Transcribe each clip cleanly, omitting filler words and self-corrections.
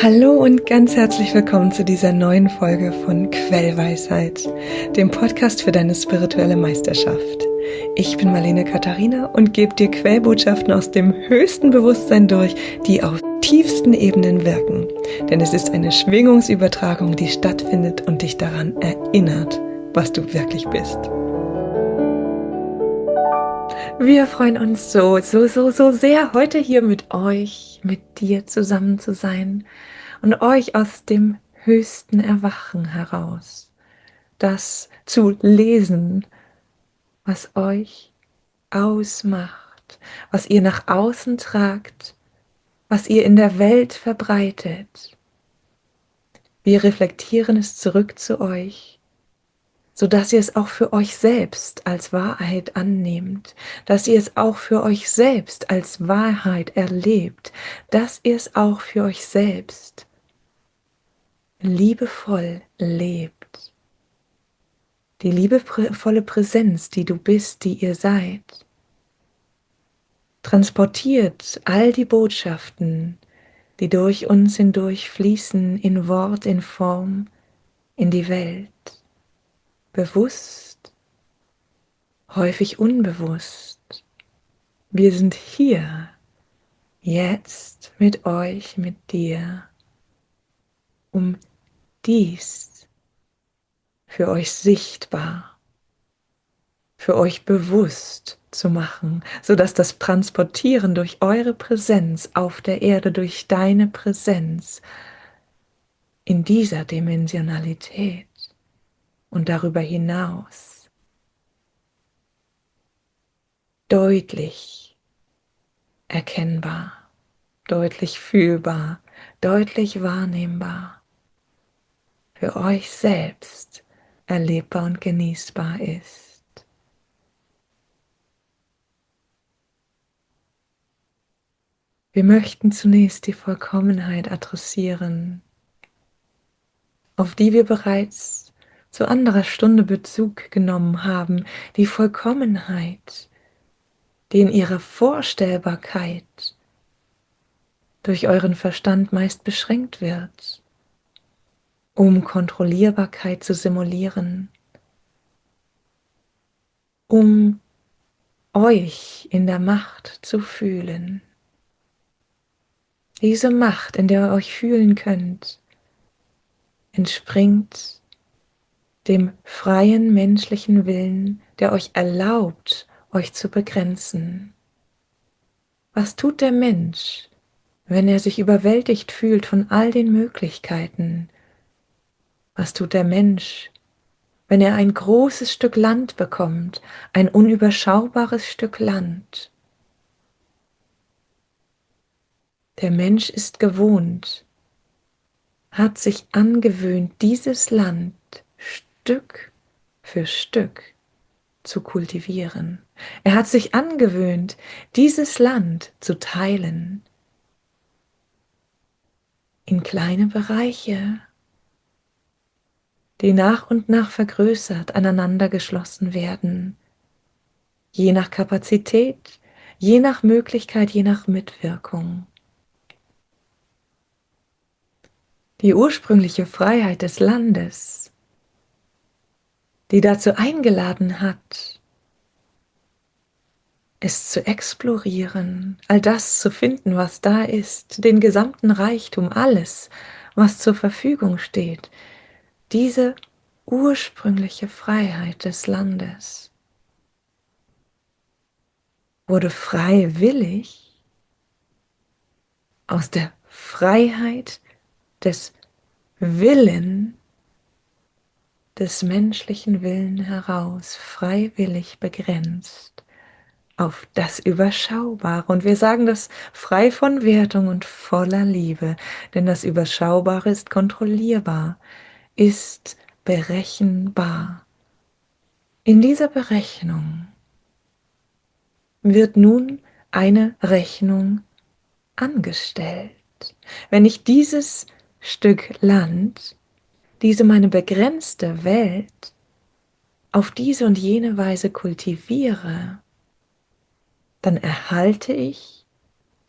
Hallo und ganz herzlich willkommen zu dieser neuen Folge von Quellweisheit, dem Podcast für deine spirituelle Meisterschaft. Ich bin Marlene Katharina und gebe dir Quellbotschaften aus dem höchsten Bewusstsein durch, die auf tiefsten Ebenen wirken. Denn es ist eine Schwingungsübertragung, die stattfindet und dich daran erinnert, was du wirklich bist. Wir freuen uns so sehr, heute hier mit euch, mit dir zusammen zu sein und euch aus dem höchsten Erwachen heraus das zu lesen, was euch ausmacht, was ihr nach außen tragt, was ihr in der Welt verbreitet. Wir reflektieren es zurück zu euch, sodass ihr es auch für euch selbst als Wahrheit annehmt, dass ihr es auch für euch selbst als Wahrheit erlebt, dass ihr es auch für euch selbst liebevoll lebt. Die liebevolle Präsenz, die du bist, die ihr seid, transportiert all die Botschaften, die durch uns hindurch fließen, in Wort, in Form, in die Welt. Bewusst, häufig unbewusst. Wir sind hier, jetzt mit euch, mit dir, um dies für euch sichtbar, für euch bewusst zu machen, sodass das Transportieren durch eure Präsenz auf der Erde, durch deine Präsenz in dieser Dimensionalität und darüber hinaus deutlich erkennbar, deutlich fühlbar, deutlich wahrnehmbar für euch selbst erlebbar und genießbar ist. Wir möchten zunächst die Vollkommenheit adressieren, auf die wir bereits zu anderer Stunde Bezug genommen haben, die Vollkommenheit, die in ihrer Vorstellbarkeit durch euren Verstand meist beschränkt wird, um Kontrollierbarkeit zu simulieren, um euch in der Macht zu fühlen. Diese Macht, in der ihr euch fühlen könnt, entspringt dem freien menschlichen Willen, der euch erlaubt, euch zu begrenzen. Was tut der Mensch, wenn er sich überwältigt fühlt von all den Möglichkeiten? Was tut der Mensch, wenn er ein großes Stück Land bekommt, ein unüberschaubares Stück Land? Der Mensch ist gewohnt, hat sich angewöhnt, dieses Land Stück für Stück zu kultivieren. Er hat sich angewöhnt, dieses Land zu teilen in kleine Bereiche, die nach und nach vergrößert aneinander geschlossen werden, je nach Kapazität, je nach Möglichkeit, je nach Mitwirkung. Die ursprüngliche Freiheit des Landes, die dazu eingeladen hat, es zu explorieren, all das zu finden, was da ist, den gesamten Reichtum, alles, was zur Verfügung steht, diese ursprüngliche Freiheit des Landes wurde freiwillig aus der Freiheit des Willen, des menschlichen Willen heraus, freiwillig begrenzt auf das Überschaubare. Und wir sagen das frei von Wertung und voller Liebe, denn das Überschaubare ist kontrollierbar, ist berechenbar. In dieser Berechnung wird nun eine Rechnung angestellt. Wenn ich dieses Stück Land, diese meine begrenzte Welt, auf diese und jene Weise kultiviere, dann erhalte ich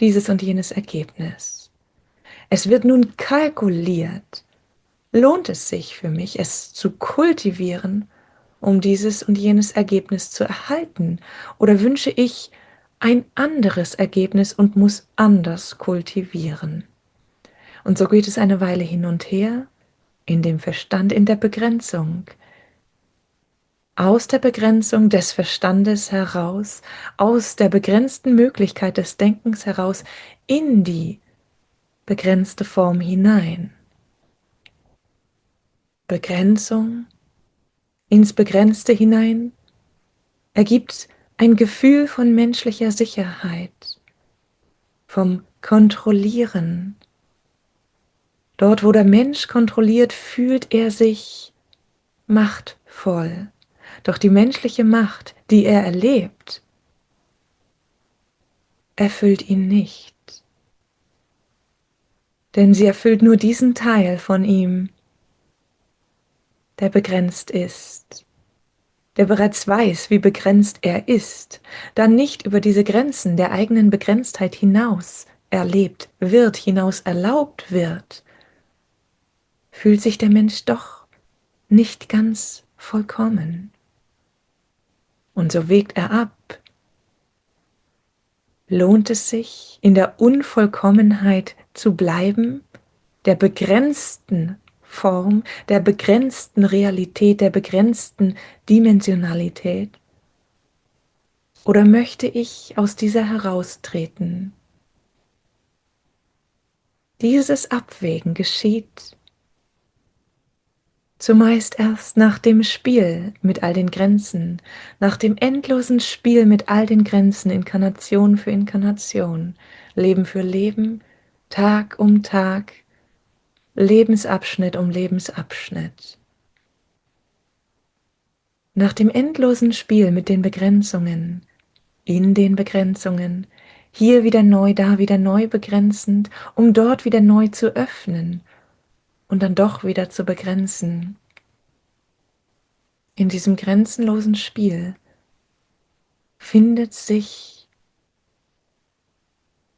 dieses und jenes Ergebnis. Es wird nun kalkuliert. Lohnt es sich für mich, es zu kultivieren, um dieses und jenes Ergebnis zu erhalten? Oder wünsche ich ein anderes Ergebnis und muss anders kultivieren? Und so geht es eine Weile hin und her, in dem Verstand, in der Begrenzung. Aus der Begrenzung des Verstandes heraus, aus der begrenzten Möglichkeit des Denkens heraus, in die begrenzte Form hinein. Begrenzung ins Begrenzte hinein ergibt ein Gefühl von menschlicher Sicherheit, vom Kontrollieren. Dort, wo der Mensch kontrolliert, fühlt er sich machtvoll. Doch die menschliche Macht, die er erlebt, erfüllt ihn nicht. Denn sie erfüllt nur diesen Teil von ihm, der begrenzt ist, der bereits weiß, wie begrenzt er ist, dann nicht über diese Grenzen der eigenen Begrenztheit hinaus erlebt wird, hinaus erlaubt wird, fühlt sich der Mensch doch nicht ganz vollkommen. Und so wägt er ab. Lohnt es sich, in der Unvollkommenheit zu bleiben, der begrenzten Form, der begrenzten Realität, der begrenzten Dimensionalität? Oder möchte ich aus dieser heraustreten? Dieses Abwägen geschieht zumeist erst nach dem Spiel mit all den Grenzen, nach dem endlosen Spiel mit all den Grenzen, Inkarnation für Inkarnation, Leben für Leben, Tag um Tag, Lebensabschnitt um Lebensabschnitt. Nach dem endlosen Spiel mit den Begrenzungen, in den Begrenzungen, hier wieder neu, da wieder neu begrenzend, um dort wieder neu zu öffnen und dann doch wieder zu begrenzen. In diesem grenzenlosen Spiel findet sich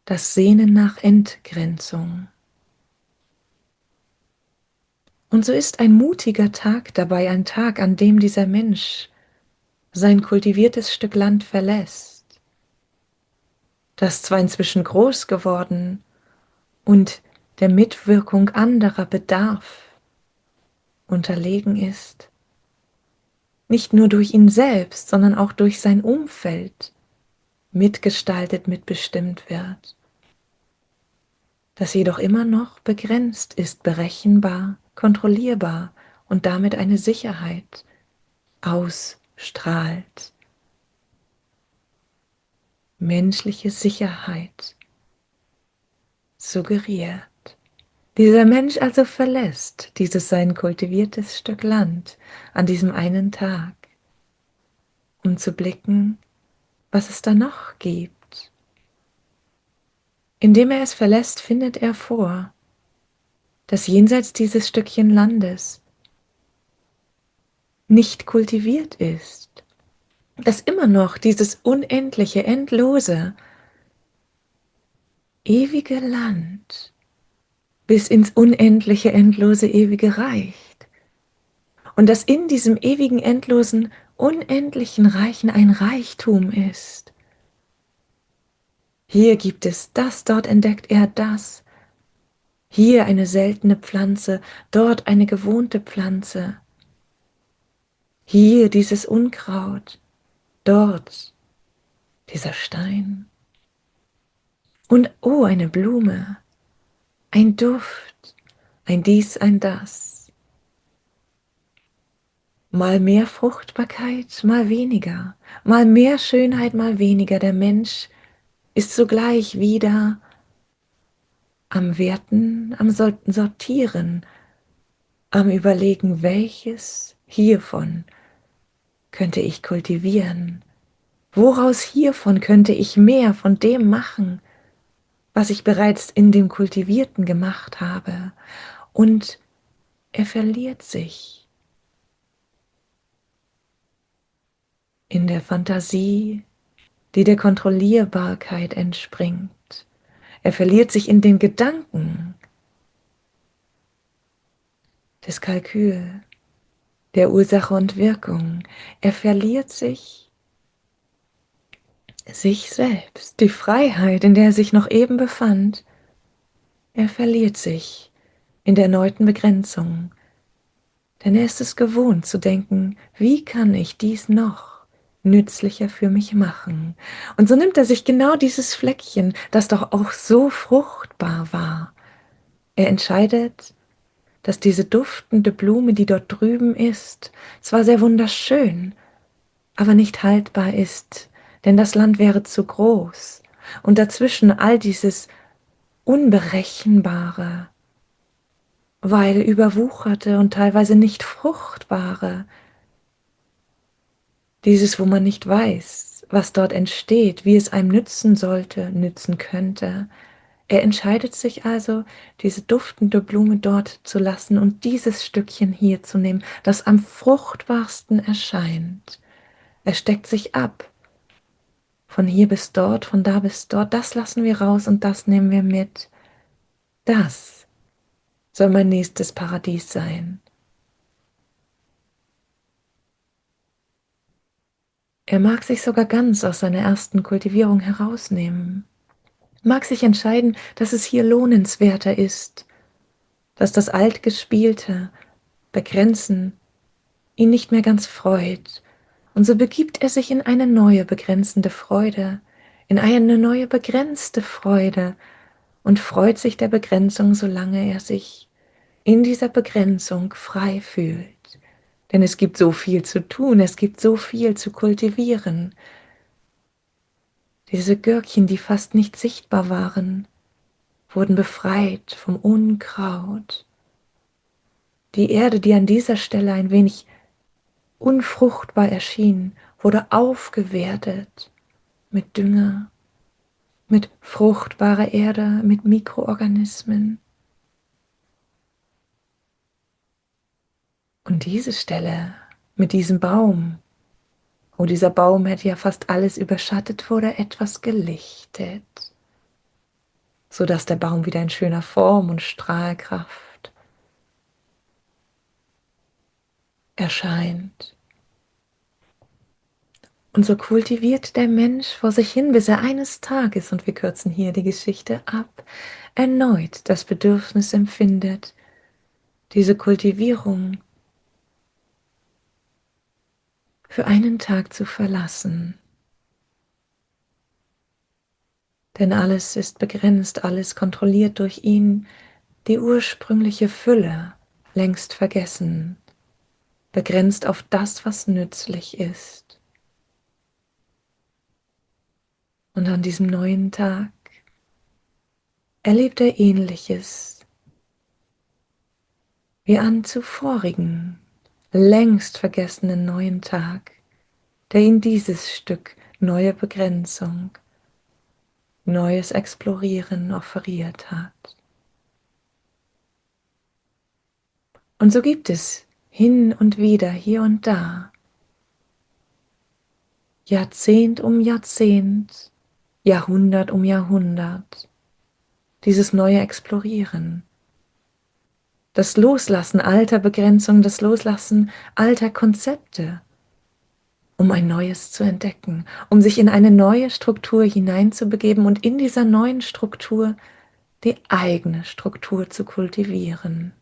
das Sehnen nach Entgrenzung. Und so ist ein mutiger Tag dabei, ein Tag, an dem dieser Mensch sein kultiviertes Stück Land verlässt, das zwar inzwischen groß geworden und der Mitwirkung anderer Bedarf unterlegen ist, nicht nur durch ihn selbst, sondern auch durch sein Umfeld mitgestaltet, mitbestimmt wird, das jedoch immer noch begrenzt ist, berechenbar, kontrollierbar und damit eine Sicherheit ausstrahlt. Menschliche Sicherheit suggeriert. Dieser Mensch also verlässt dieses sein kultiviertes Stück Land an diesem einen Tag, um zu blicken, was es da noch gibt. Indem er es verlässt, findet er vor, dass jenseits dieses Stückchen Landes nicht kultiviert ist, dass immer noch dieses unendliche, endlose, ewige Land bis ins unendliche, endlose, ewige reicht. Und dass in diesem ewigen, endlosen, unendlichen Reichen ein Reichtum ist. Hier gibt es das, dort entdeckt er das. Hier eine seltene Pflanze, dort eine gewohnte Pflanze. Hier dieses Unkraut, dort dieser Stein. Und oh, eine Blume, ein Duft, ein dies, ein das. Mal mehr Fruchtbarkeit, mal weniger, mal mehr Schönheit, mal weniger. Der Mensch ist sogleich wieder am Werten, am Sortieren, am Überlegen, welches hiervon könnte ich kultivieren? Woraus hiervon könnte ich mehr von dem machen, was ich bereits in dem Kultivierten gemacht habe? Und er verliert sich in der Fantasie, die der Kontrollierbarkeit entspringt. Er verliert sich in den Gedanken, des Kalkül, der Ursache und Wirkung. Er verliert sich selbst, die Freiheit, in der er sich noch eben befand. Er verliert sich in der erneuten Begrenzung, denn er ist es gewohnt zu denken, wie kann ich dies noch nützlicher für mich machen? Und so nimmt er sich genau dieses Fleckchen, das doch auch so fruchtbar war. Er entscheidet, dass diese duftende Blume, die dort drüben ist, zwar sehr wunderschön, aber nicht haltbar ist, denn das Land wäre zu groß und dazwischen all dieses Unberechenbare, weil überwucherte und teilweise nicht fruchtbare, dieses, wo man nicht weiß, was dort entsteht, wie es einem nützen sollte, nützen könnte. Er entscheidet sich also, diese duftende Blume dort zu lassen und dieses Stückchen hier zu nehmen, das am fruchtbarsten erscheint. Er steckt sich ab. Von hier bis dort, von da bis dort, das lassen wir raus und das nehmen wir mit. Das soll mein nächstes Paradies sein. Er mag sich sogar ganz aus seiner ersten Kultivierung herausnehmen, mag sich entscheiden, dass es hier lohnenswerter ist, dass das Altgespielte, Begrenzen, ihn nicht mehr ganz freut, und so begibt er sich in eine neue begrenzende Freude, in eine neue begrenzte Freude und freut sich der Begrenzung, solange er sich in dieser Begrenzung frei fühlt. Denn es gibt so viel zu tun, es gibt so viel zu kultivieren. Diese Gürkchen, die fast nicht sichtbar waren, wurden befreit vom Unkraut. Die Erde, die an dieser Stelle ein wenig unfruchtbar erschien, wurde aufgewertet mit Dünger, mit fruchtbarer Erde, mit Mikroorganismen. Und diese Stelle mit diesem Baum, oh, dieser Baum hätte ja fast alles überschattet, wurde etwas gelichtet, sodass der Baum wieder in schöner Form und Strahlkraft erscheint. Und so kultiviert der Mensch vor sich hin, bis er eines Tages, und wir kürzen hier die Geschichte ab, erneut das Bedürfnis empfindet, diese Kultivierung für einen Tag zu verlassen. Denn alles ist begrenzt, alles kontrolliert durch ihn, die ursprüngliche Fülle längst vergessen, begrenzt auf das, was nützlich ist. Und an diesem neuen Tag erlebt er Ähnliches wie an zuvorigen, längst vergessenen neuen Tag, der ihm dieses Stück neue Begrenzung, neues Explorieren offeriert hat. Und so gibt es hin und wieder, hier und da, Jahrzehnt um Jahrzehnt, Jahrhundert um Jahrhundert, dieses neue Explorieren, das Loslassen alter Begrenzungen, das Loslassen alter Konzepte, um ein neues zu entdecken, um sich in eine neue Struktur hineinzubegeben und in dieser neuen Struktur die eigene Struktur zu kultivieren.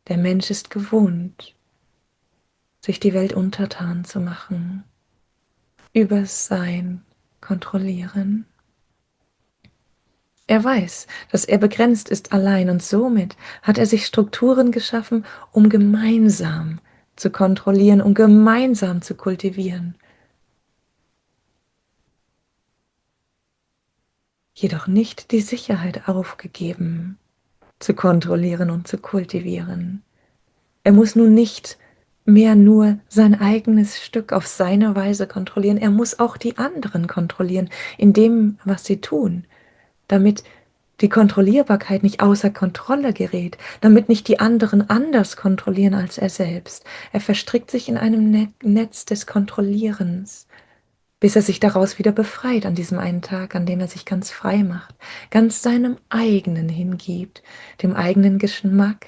Der Mensch ist gewohnt, sich die Welt untertan zu machen, übers Sein kontrollieren. Er weiß, dass er begrenzt ist allein und somit hat er sich Strukturen geschaffen, um gemeinsam zu kontrollieren, um gemeinsam zu kultivieren. Jedoch nicht die Sicherheit aufgegeben, zu kontrollieren und zu kultivieren. Er muss nun nicht mehr nur sein eigenes Stück auf seine Weise kontrollieren, er muss auch die anderen kontrollieren in dem, was sie tun, damit die Kontrollierbarkeit nicht außer Kontrolle gerät, damit nicht die anderen anders kontrollieren als er selbst. Er verstrickt sich in einem Netz des Kontrollierens, bis er sich daraus wieder befreit an diesem einen Tag, an dem er sich ganz frei macht, ganz seinem eigenen hingibt, dem eigenen Geschmack,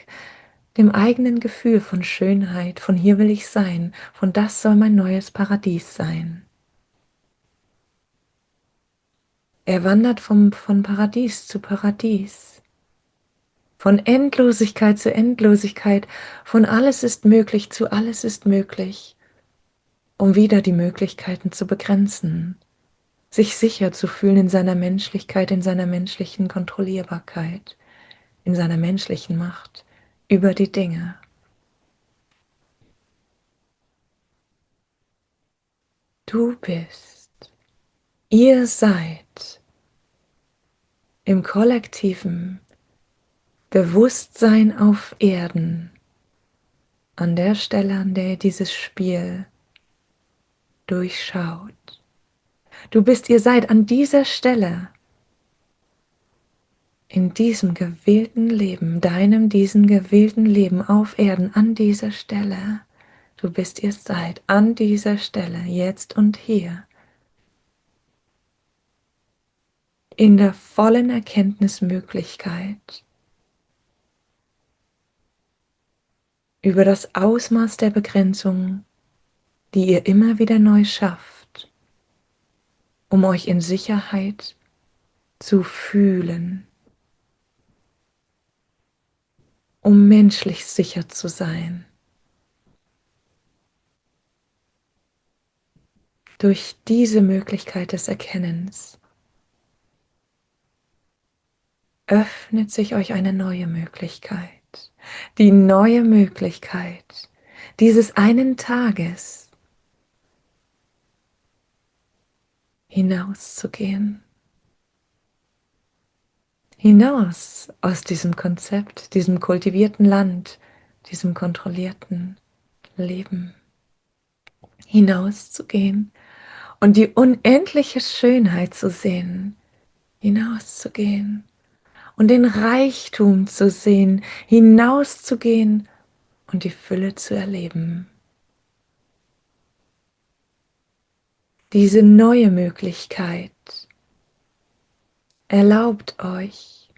dem eigenen Gefühl von Schönheit, von hier will ich sein, von das soll mein neues Paradies sein. Er wandert von Paradies zu Paradies, von Endlosigkeit zu Endlosigkeit, von alles ist möglich zu alles ist möglich, um wieder die Möglichkeiten zu begrenzen, sich sicher zu fühlen in seiner Menschlichkeit, in seiner menschlichen Kontrollierbarkeit, in seiner menschlichen Macht über die Dinge. Du bist, ihr seid im kollektiven Bewusstsein auf Erden, an der Stelle, an der ihr dieses Spiel durchschaut. Du bist, ihr seid an dieser Stelle, in diesem gewählten Leben, deinem, diesem gewählten Leben auf Erden, an dieser Stelle. Du bist, ihr seid an dieser Stelle, jetzt und hier, in der vollen Erkenntnismöglichkeit über das Ausmaß der Begrenzung, die ihr immer wieder neu schafft, um euch in Sicherheit zu fühlen, um menschlich sicher zu sein. Durch diese Möglichkeit des Erkennens öffnet sich euch eine neue Möglichkeit, die neue Möglichkeit dieses einen Tages hinauszugehen, hinaus aus diesem Konzept, diesem kultivierten Land, diesem kontrollierten Leben, hinauszugehen und die unendliche Schönheit zu sehen, hinauszugehen und den Reichtum zu sehen, hinauszugehen und die Fülle zu erleben. Diese neue Möglichkeit erlaubt euch,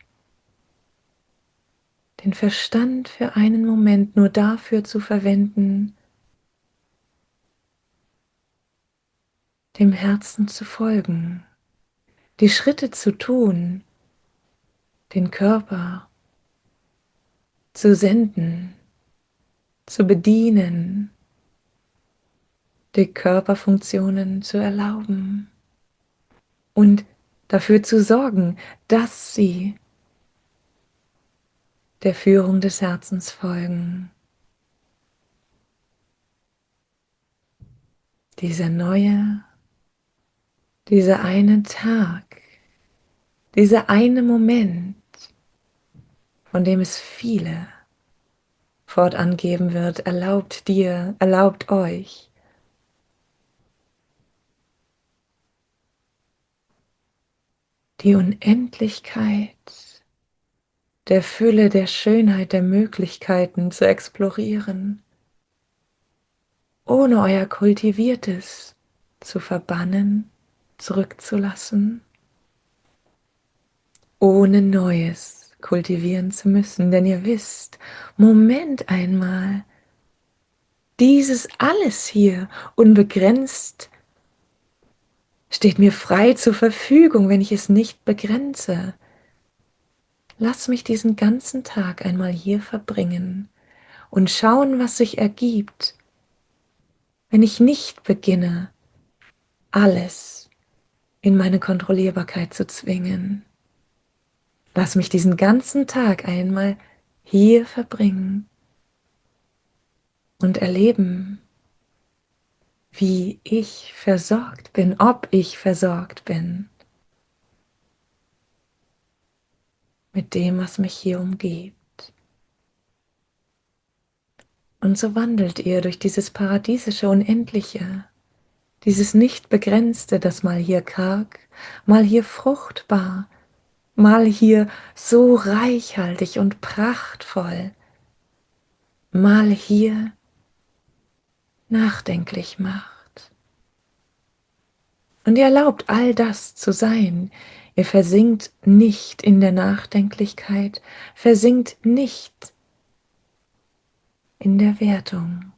den Verstand für einen Moment nur dafür zu verwenden, dem Herzen zu folgen, die Schritte zu tun, den Körper zu senden, zu bedienen, die Körperfunktionen zu erlauben und dafür zu sorgen, dass sie der Führung des Herzens folgen. Dieser neue, dieser eine Tag, dieser eine Moment, von dem es viele fortan geben wird, erlaubt dir, erlaubt euch, die Unendlichkeit der Fülle, der Schönheit, der Möglichkeiten zu explorieren, ohne euer Kultiviertes zu verbannen, zurückzulassen, ohne Neues kultivieren zu müssen, denn ihr wisst, Moment einmal, dieses alles hier unbegrenzt steht mir frei zur Verfügung, wenn ich es nicht begrenze. Lass mich diesen ganzen Tag einmal hier verbringen und schauen, was sich ergibt, wenn ich nicht beginne, alles in meine Kontrollierbarkeit zu zwingen. Lass mich diesen ganzen Tag einmal hier verbringen und erleben, wie ich versorgt bin, ob ich versorgt bin mit dem, was mich hier umgibt. Und so wandelt ihr durch dieses paradiesische Unendliche, dieses nicht begrenzte, das mal hier karg, mal hier fruchtbar, mal hier so reichhaltig und prachtvoll, mal hier nachdenklich macht. Und ihr erlaubt all das zu sein. Ihr versinkt nicht in der Nachdenklichkeit, versinkt nicht in der Wertung.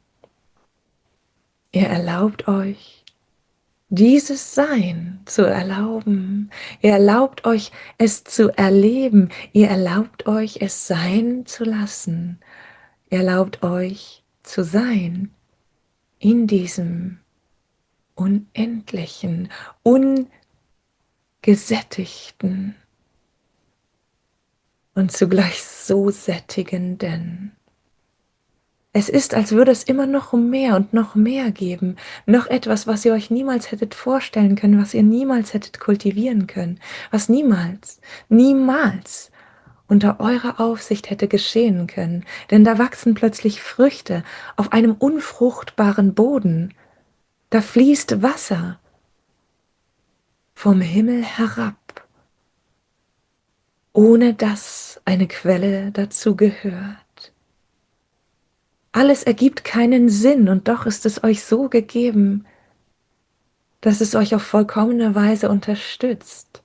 Ihr erlaubt euch, dieses Sein zu erlauben. Ihr erlaubt euch, es zu erleben. Ihr erlaubt euch, es sein zu lassen. Ihr erlaubt euch zu sein in diesem unendlichen, ungesättigten und zugleich so sättigenden. Es ist, als würde es immer noch mehr und noch mehr geben, noch etwas, was ihr euch niemals hättet vorstellen können, was ihr niemals hättet kultivieren können, was niemals, niemals unter eurer Aufsicht hätte geschehen können, denn da wachsen plötzlich Früchte auf einem unfruchtbaren Boden, da fließt Wasser vom Himmel herab, ohne dass eine Quelle dazu gehört. Alles ergibt keinen Sinn und doch ist es euch so gegeben, dass es euch auf vollkommene Weise unterstützt.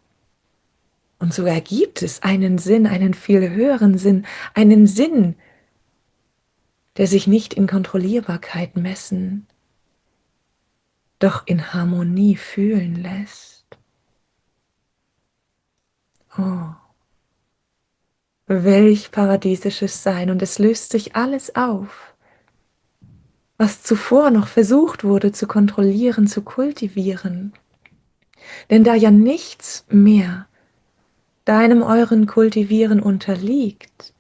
Und so ergibt es einen Sinn, einen viel höheren Sinn, einen Sinn, der sich nicht in Kontrollierbarkeit messen, doch in Harmonie fühlen lässt. Oh, welch paradiesisches Sein! Und es löst sich alles auf, was zuvor noch versucht wurde zu kontrollieren, zu kultivieren. Denn da ja nichts mehr deinem euren Kultivieren unterliegt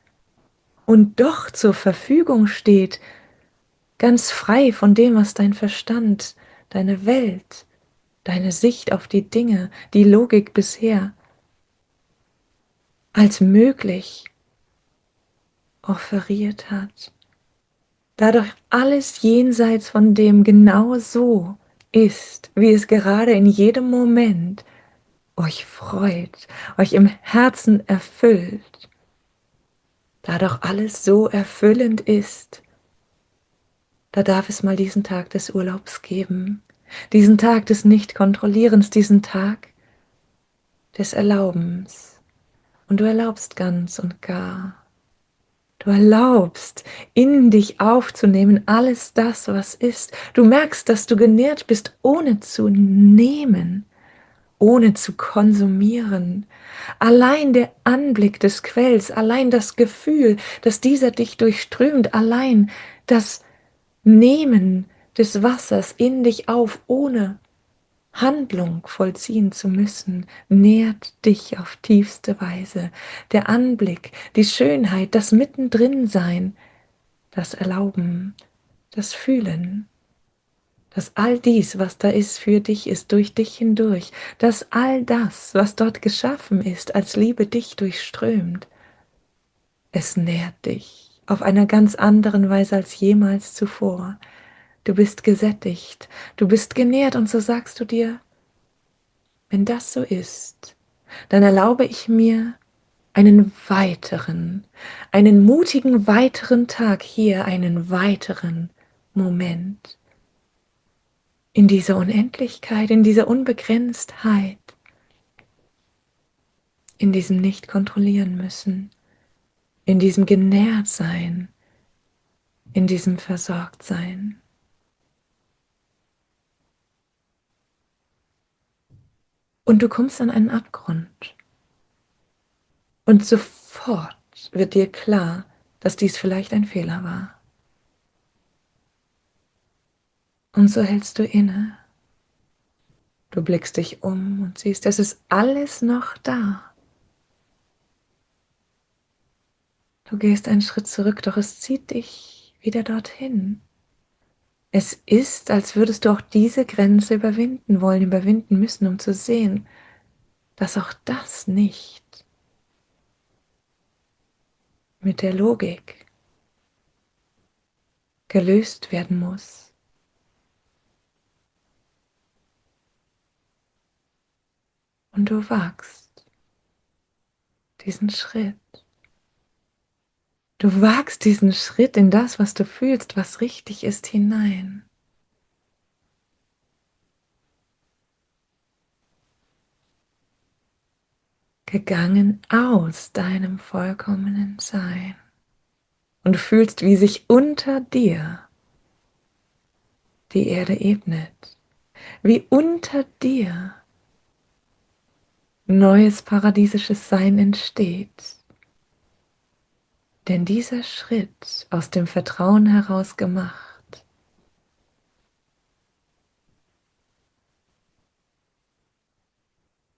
und doch zur Verfügung steht, ganz frei von dem, was dein Verstand, deine Welt, deine Sicht auf die Dinge, die Logik bisher als möglich offeriert hat. Dadurch alles jenseits von dem genau so ist, wie es gerade in jedem Moment euch freut, euch im Herzen erfüllt, dadurch alles so erfüllend ist, da darf es mal diesen Tag des Urlaubs geben, diesen Tag des Nicht-Kontrollierens, diesen Tag des Erlaubens. Und du erlaubst ganz und gar. Du erlaubst, in dich aufzunehmen, alles das, was ist. Du merkst, dass du genährt bist, ohne zu nehmen, ohne zu konsumieren. Allein der Anblick des Quells, allein das Gefühl, dass dieser dich durchströmt, allein das Nehmen des Wassers in dich auf, ohne Handlung vollziehen zu müssen, nährt dich auf tiefste Weise. Der Anblick, die Schönheit, das Mittendrin-Sein, das Erlauben, das Fühlen, dass all dies, was da ist, für dich ist, durch dich hindurch, dass all das, was dort geschaffen ist, als Liebe dich durchströmt, es nährt dich auf einer ganz anderen Weise als jemals zuvor. Du bist gesättigt, du bist genährt und so sagst du dir, wenn das so ist, dann erlaube ich mir einen mutigen weiteren Tag hier, einen weiteren Moment in dieser Unendlichkeit, in dieser Unbegrenztheit, in diesem nicht kontrollieren müssen, in diesem Genährtsein, in diesem Versorgtsein. Und du kommst an einen Abgrund und sofort wird dir klar, dass dies vielleicht ein Fehler war. Und so hältst du inne. Du blickst dich um und siehst, es ist alles noch da. Du gehst einen Schritt zurück, doch es zieht dich wieder dorthin. Es ist, als würdest du auch diese Grenze überwinden wollen, überwinden müssen, um zu sehen, dass auch das nicht mit der Logik gelöst werden muss. Und du wagst diesen Schritt. Du wagst diesen Schritt in das, was du fühlst, was richtig ist, hinein. gegangen aus deinem vollkommenen Sein. Und du fühlst, wie sich unter dir die Erde ebnet, wie unter dir neues paradiesisches Sein entsteht. Denn dieser Schritt aus dem Vertrauen heraus gemacht,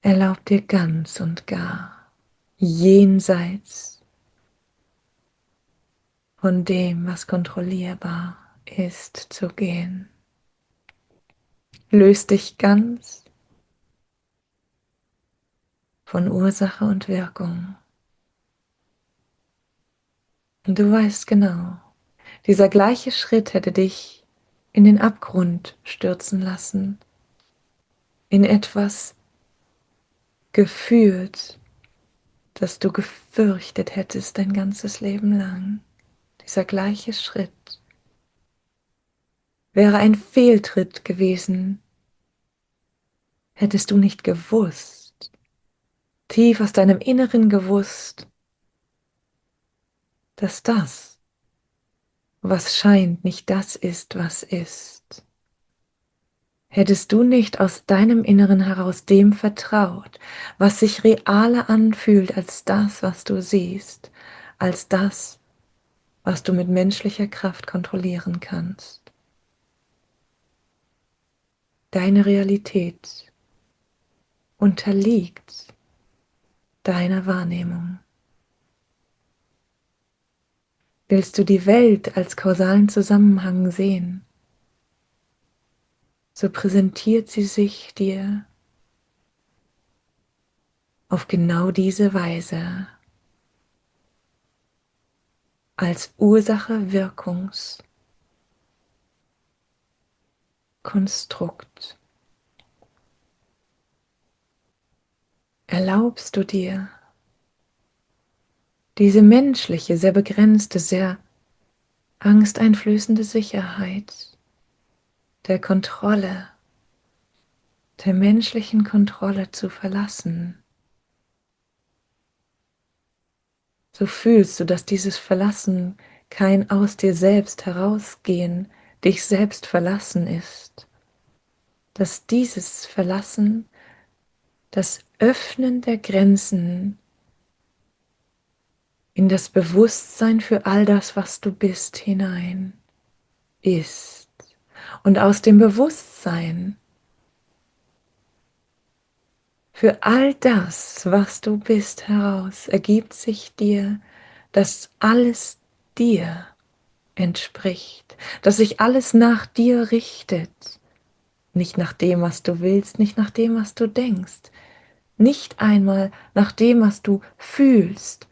erlaubt dir ganz und gar jenseits von dem, was kontrollierbar ist, zu gehen. Löst dich ganz von Ursache und Wirkung. Und du weißt genau, dieser gleiche Schritt hätte dich in den Abgrund stürzen lassen, in etwas geführt, das du gefürchtet hättest dein ganzes Leben lang. Dieser gleiche Schritt wäre ein Fehltritt gewesen, hättest du nicht gewusst, tief aus deinem Inneren gewusst, dass das, was scheint, nicht das ist, was ist. Hättest du nicht aus deinem Inneren heraus dem vertraut, was sich realer anfühlt als das, was du siehst, als das, was du mit menschlicher Kraft kontrollieren kannst. Deine Realität unterliegt deiner Wahrnehmung. Willst du die Welt als kausalen Zusammenhang sehen, so präsentiert sie sich dir auf genau diese Weise als Ursache-Wirkungskonstrukt. Erlaubst du dir, diese menschliche, sehr begrenzte, sehr angsteinflößende Sicherheit der Kontrolle, der menschlichen Kontrolle zu verlassen, so fühlst du, dass dieses Verlassen kein aus dir selbst herausgehen, dich selbst verlassen ist, dass dieses Verlassen das Öffnen der Grenzen in das Bewusstsein für all das, was du bist, hinein ist. Und aus dem Bewusstsein für all das, was du bist, heraus ergibt sich dir, dass alles dir entspricht, dass sich alles nach dir richtet, nicht nach dem, was du willst, nicht nach dem, was du denkst, nicht einmal nach dem, was du fühlst,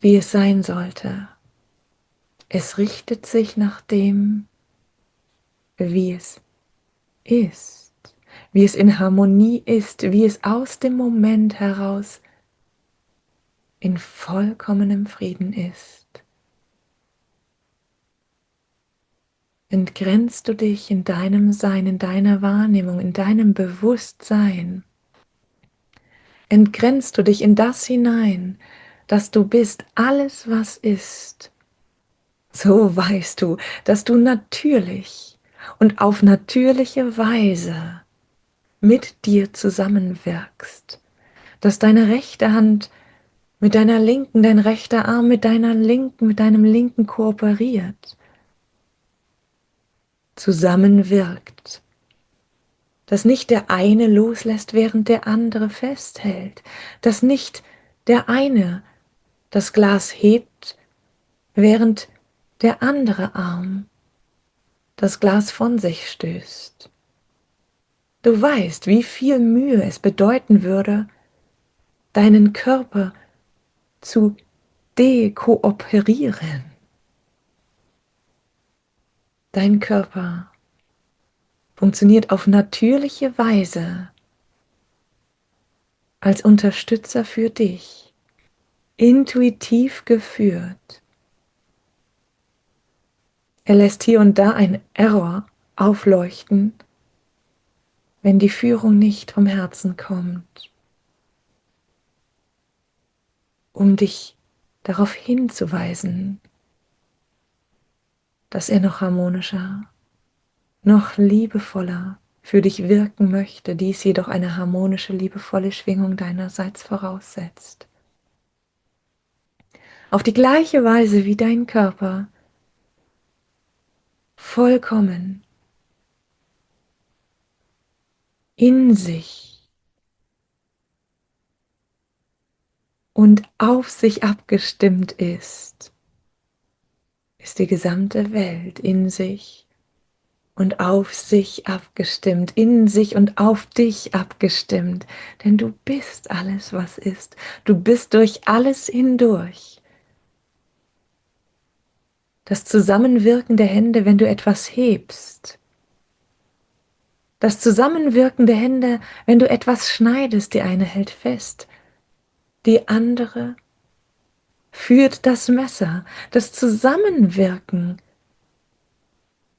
wie es sein sollte. Es richtet sich nach dem, wie es ist, wie es in Harmonie ist, wie es aus dem Moment heraus in vollkommenem Frieden ist. Entgrenzt du dich in deinem Sein, in deiner Wahrnehmung, in deinem Bewusstsein, entgrenzt du dich in das hinein, dass du bist, alles was ist, so weißt du, dass du natürlich und auf natürliche Weise mit dir zusammenwirkst, dass deine rechte Hand mit deiner linken, dein rechter Arm mit deiner linken, mit deinem linken kooperiert, zusammenwirkt, dass nicht der eine loslässt, während der andere festhält, dass nicht der eine das Glas hebt, während der andere Arm das Glas von sich stößt. Du weißt, wie viel Mühe es bedeuten würde, deinen Körper zu dekooperieren. Dein Körper funktioniert auf natürliche Weise als Unterstützer für dich, intuitiv geführt. Er lässt hier und da ein Error aufleuchten, wenn die Führung nicht vom Herzen kommt. um dich darauf hinzuweisen, dass er noch harmonischer, noch liebevoller für dich wirken möchte, dies jedoch eine harmonische, liebevolle Schwingung deinerseits voraussetzt. Auf die gleiche Weise wie dein Körper vollkommen in sich und auf sich abgestimmt ist, ist die gesamte Welt in sich und auf sich abgestimmt, in sich und auf dich abgestimmt. Denn du bist alles, was ist. Du bist durch alles hindurch. Das Zusammenwirken der Hände, wenn du etwas hebst. Das Zusammenwirken der Hände, wenn du etwas schneidest, die eine hält fest, die andere führt das Messer. Das Zusammenwirken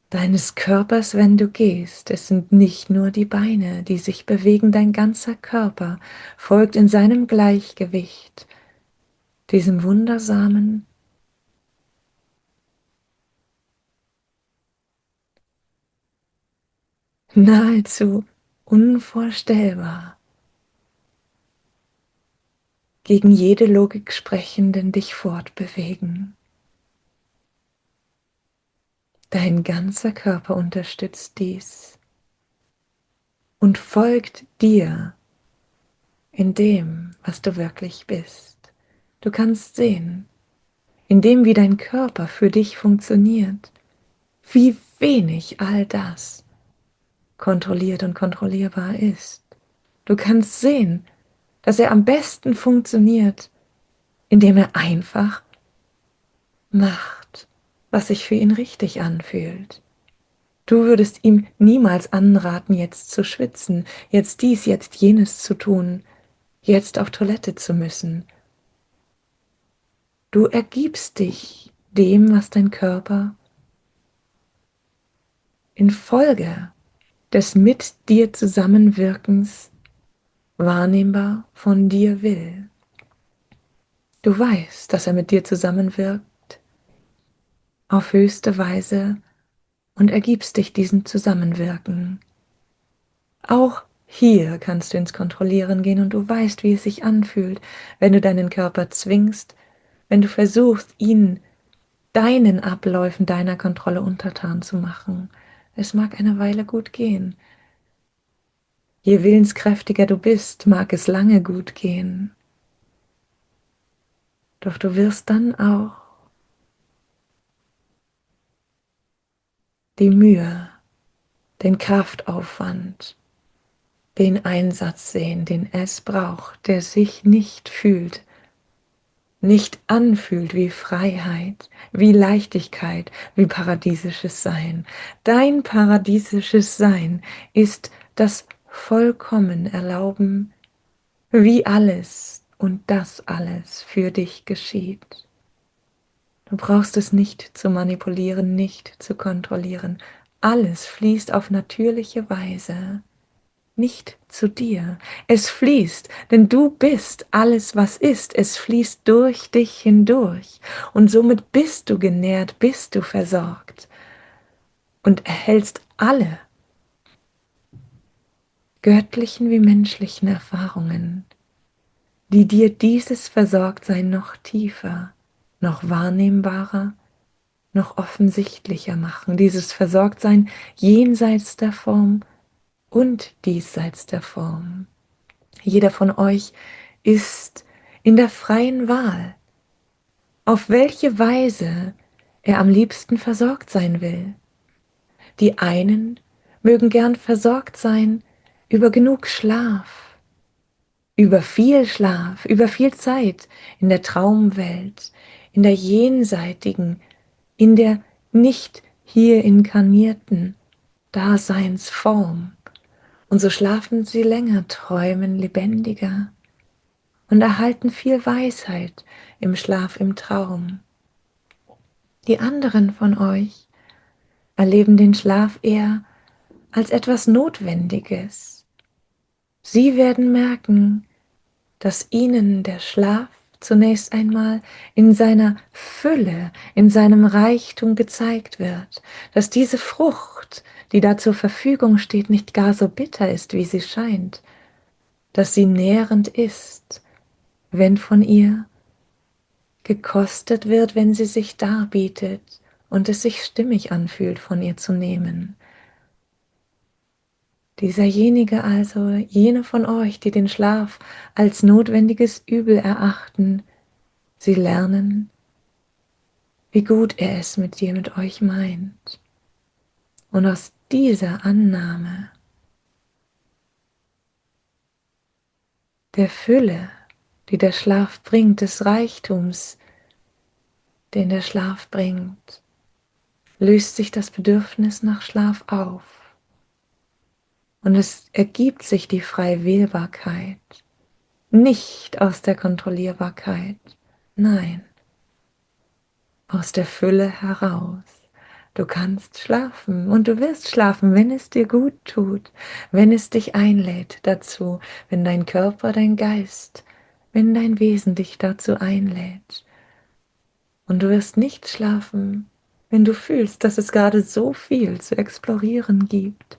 deines Körpers, wenn du gehst. Es sind nicht nur die Beine, die sich bewegen, dein ganzer Körper folgt in seinem Gleichgewicht diesem wundersamen, nahezu unvorstellbar, gegen jede Logik sprechenden dich fortbewegen. Dein ganzer Körper unterstützt dies und folgt dir in dem, was du wirklich bist. Du kannst sehen, in dem, wie dein Körper für dich funktioniert, wie wenig all das kontrolliert und kontrollierbar ist. Du kannst sehen, dass er am besten funktioniert, indem er einfach macht, was sich für ihn richtig anfühlt. Du würdest ihm niemals anraten, jetzt zu schwitzen, jetzt dies, jetzt jenes zu tun, jetzt auf Toilette zu müssen. Du ergibst dich dem, was dein Körper infolge des mit dir Zusammenwirkens wahrnehmbar von dir will. Du weißt, dass er mit dir zusammenwirkt auf höchste Weise und ergibst dich diesem Zusammenwirken. Auch hier kannst du ins Kontrollieren gehen und du weißt, wie es sich anfühlt, wenn du deinen Körper zwingst, wenn du versuchst, ihn deinen Abläufen, deiner Kontrolle untertan zu machen. Es mag eine Weile gut gehen. Je willenskräftiger du bist, mag es lange gut gehen. Doch du wirst dann auch die Mühe, den Kraftaufwand, den Einsatz sehen, den es braucht, der sich nicht fühlt, nicht anfühlt wie Freiheit, wie Leichtigkeit, wie paradiesisches Sein. Dein paradiesisches Sein ist das vollkommen Erlauben, wie alles und das alles für dich geschieht. Du brauchst es nicht zu manipulieren, nicht zu kontrollieren. Alles fließt auf natürliche Weise, nicht zu dir. Es fließt, denn du bist alles, was ist. Es fließt durch dich hindurch. Und somit bist du genährt, bist du versorgt und erhältst alle göttlichen wie menschlichen Erfahrungen, die dir dieses Versorgtsein noch tiefer, noch wahrnehmbarer, noch offensichtlicher machen, dieses Versorgtsein jenseits der Form und diesseits der Form. Jeder von euch ist in der freien Wahl, auf welche Weise er am liebsten versorgt sein will. Die einen mögen gern versorgt sein über genug Schlaf, über viel Zeit in der Traumwelt, in der jenseitigen, in der nicht hier inkarnierten Daseinsform. Und so schlafen sie länger, träumen lebendiger und erhalten viel Weisheit im Schlaf, im Traum. Die anderen von euch erleben den Schlaf eher als etwas Notwendiges. Sie werden merken, dass ihnen der Schlaf zunächst einmal in seiner Fülle, in seinem Reichtum gezeigt wird, dass diese Frucht, die da zur Verfügung steht, nicht gar so bitter ist, wie sie scheint, dass sie nährend ist, wenn von ihr gekostet wird, wenn sie sich darbietet und es sich stimmig anfühlt, von ihr zu nehmen. Dieserjenige also, jene von euch, die den Schlaf als notwendiges Übel erachten, sie lernen, wie gut er es mit dir, mit euch meint. Und aus dieser Annahme der Fülle, die der Schlaf bringt, des Reichtums, den der Schlaf bringt, löst sich das Bedürfnis nach Schlaf auf. Und es ergibt sich die Freiwählbarkeit, nicht aus der Kontrollierbarkeit, nein, aus der Fülle heraus. Du kannst schlafen und du wirst schlafen, wenn es dir gut tut, wenn es dich einlädt dazu, wenn dein Körper, dein Geist, wenn dein Wesen dich dazu einlädt. Und du wirst nicht schlafen, wenn du fühlst, dass es gerade so viel zu explorieren gibt,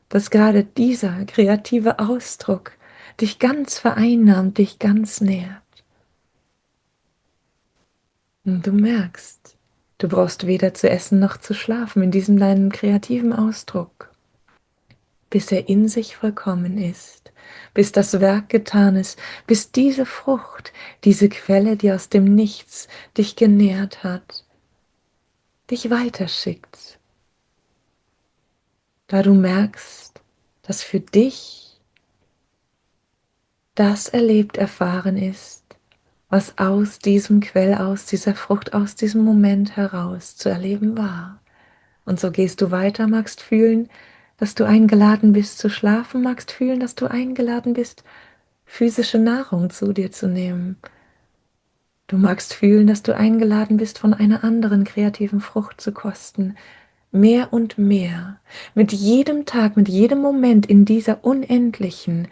dass gerade dieser kreative Ausdruck dich ganz vereinnahmt, dich ganz nährt. Und du merkst, du brauchst weder zu essen noch zu schlafen in diesem deinem kreativen Ausdruck, bis er in sich vollkommen ist, bis das Werk getan ist, bis diese Frucht, diese Quelle, die aus dem Nichts dich genährt hat, dich weiterschickt, da du merkst, dass für dich das erlebt erfahren ist, was aus diesem Quell, aus dieser Frucht, aus diesem Moment heraus zu erleben war. Und so gehst du weiter, magst fühlen, dass du eingeladen bist zu schlafen, magst fühlen, dass du eingeladen bist, physische Nahrung zu dir zu nehmen. Du magst fühlen, dass du eingeladen bist, von einer anderen kreativen Frucht zu kosten. Mehr und mehr, mit jedem Tag, mit jedem Moment in dieser unendlichen,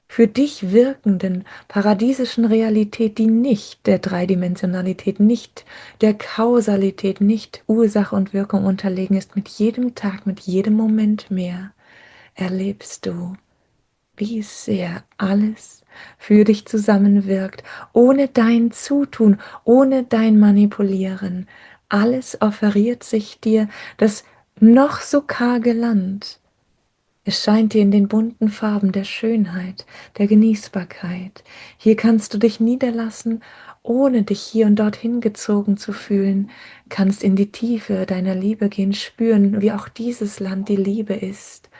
für dich wirkenden, paradiesischen Realität, die nicht der Dreidimensionalität, nicht der Kausalität, nicht Ursache und Wirkung unterlegen ist, mit jedem Tag, mit jedem Moment mehr, erlebst du, wie sehr alles für dich zusammenwirkt, ohne dein Zutun, ohne dein Manipulieren. Alles offeriert sich dir, das noch so karge Land. Es scheint dir in den bunten Farben der Schönheit, der Genießbarkeit. Hier kannst du dich niederlassen, ohne dich hier und dort hingezogen zu fühlen, kannst in die Tiefe deiner Liebe gehen, spüren, wie auch dieses Land die Liebe ist.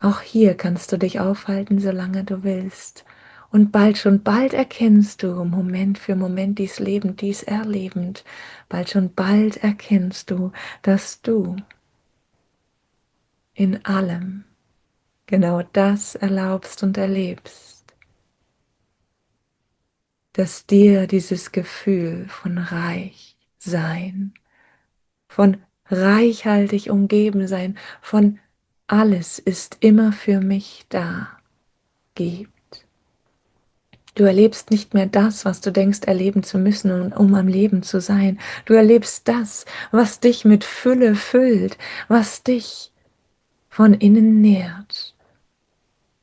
Auch hier kannst du dich aufhalten, solange du willst. Und bald, schon bald erkennst du, Moment für Moment dies lebend, dies erlebend, bald, schon bald erkennst du, dass du in allem genau das erlaubst und erlebst, dass dir dieses Gefühl von reich sein, von reichhaltig umgeben sein, von alles ist immer für mich da, gibt. Du erlebst nicht mehr das, was du denkst erleben zu müssen, um am Leben zu sein. Du erlebst das, was dich mit Fülle füllt, was dich von innen nährt.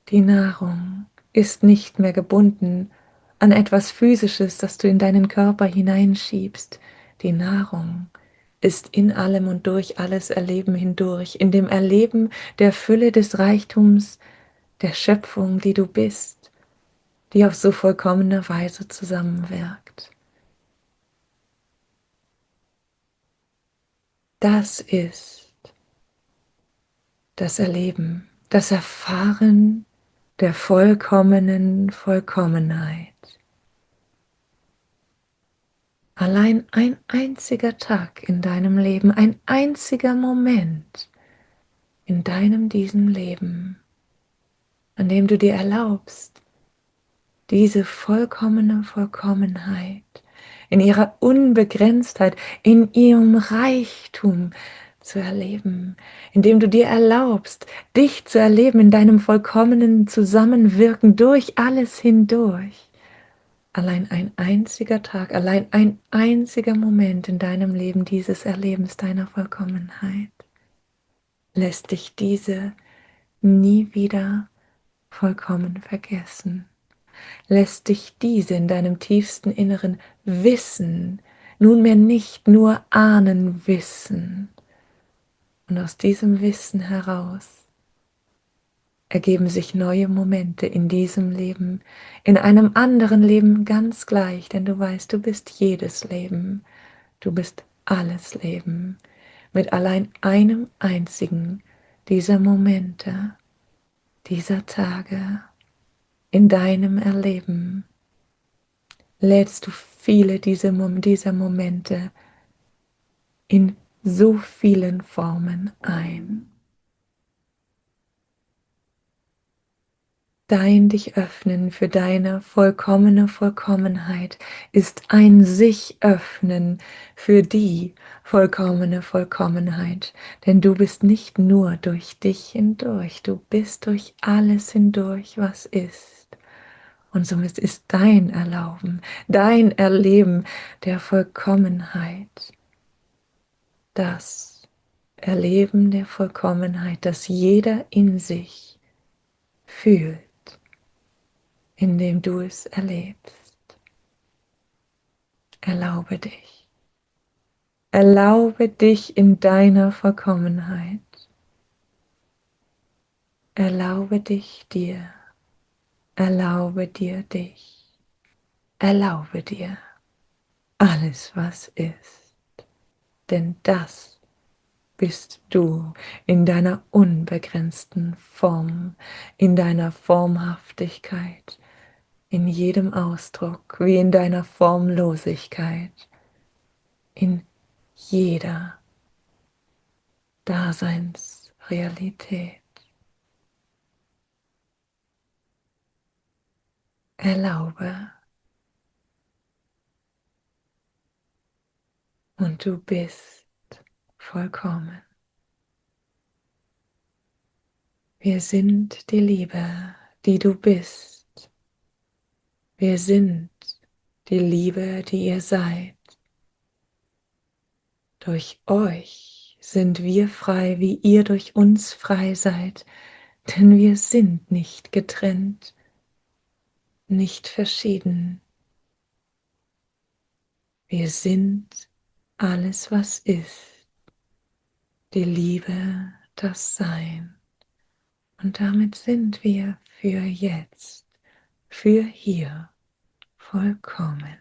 Die Nahrung ist nicht mehr gebunden an etwas Physisches, das du in deinen Körper hineinschiebst. Die Nahrung ist in allem und durch alles Erleben hindurch, in dem Erleben der Fülle des Reichtums, der Schöpfung, die du bist, die auf so vollkommene Weise zusammenwirkt. Das ist das Erleben, das Erfahren der vollkommenen Vollkommenheit. Allein ein einziger Tag in deinem Leben, ein einziger Moment in diesem Leben, an dem du dir erlaubst, diese vollkommene Vollkommenheit in ihrer Unbegrenztheit, in ihrem Reichtum zu erleben, indem du dir erlaubst, dich zu erleben in deinem vollkommenen Zusammenwirken durch alles hindurch. Allein ein einziger Tag, allein ein einziger Moment in deinem Leben dieses Erlebens deiner Vollkommenheit lässt dich diese nie wieder vollkommen vergessen, lässt dich diese in deinem tiefsten Inneren wissen, nunmehr nicht nur ahnen, wissen. Und aus diesem Wissen heraus ergeben sich neue Momente in diesem Leben, in einem anderen Leben ganz gleich, denn du weißt, du bist jedes Leben, du bist alles Leben, mit allein einem einzigen dieser Momente, dieser Tage in deinem Erleben lädst du viele dieser Momente in so vielen Formen ein. Dein dich öffnen für deine vollkommene Vollkommenheit ist ein sich öffnen für die vollkommene Vollkommenheit. Denn du bist nicht nur durch dich hindurch, du bist durch alles hindurch, was ist. Und somit ist dein Erlauben, dein Erleben der Vollkommenheit, das Erleben der Vollkommenheit, das jeder in sich fühlt, indem du es erlebst. Erlaube dich. Erlaube dich in deiner Vollkommenheit. Erlaube dich dir. Erlaube dir dich. Erlaube dir alles, was ist. Denn das bist du in deiner unbegrenzten Form, in deiner Formhaftigkeit, in jedem Ausdruck, wie in deiner Formlosigkeit, in jeder Daseinsrealität. Erlaube und du bist vollkommen. Wir sind die Liebe, die du bist. Wir sind die Liebe, die ihr seid. Durch euch sind wir frei, wie ihr durch uns frei seid, denn wir sind nicht getrennt, nicht verschieden. Wir sind alles, was ist, die Liebe, das Sein. Und damit sind wir für jetzt, für hier vollkommen.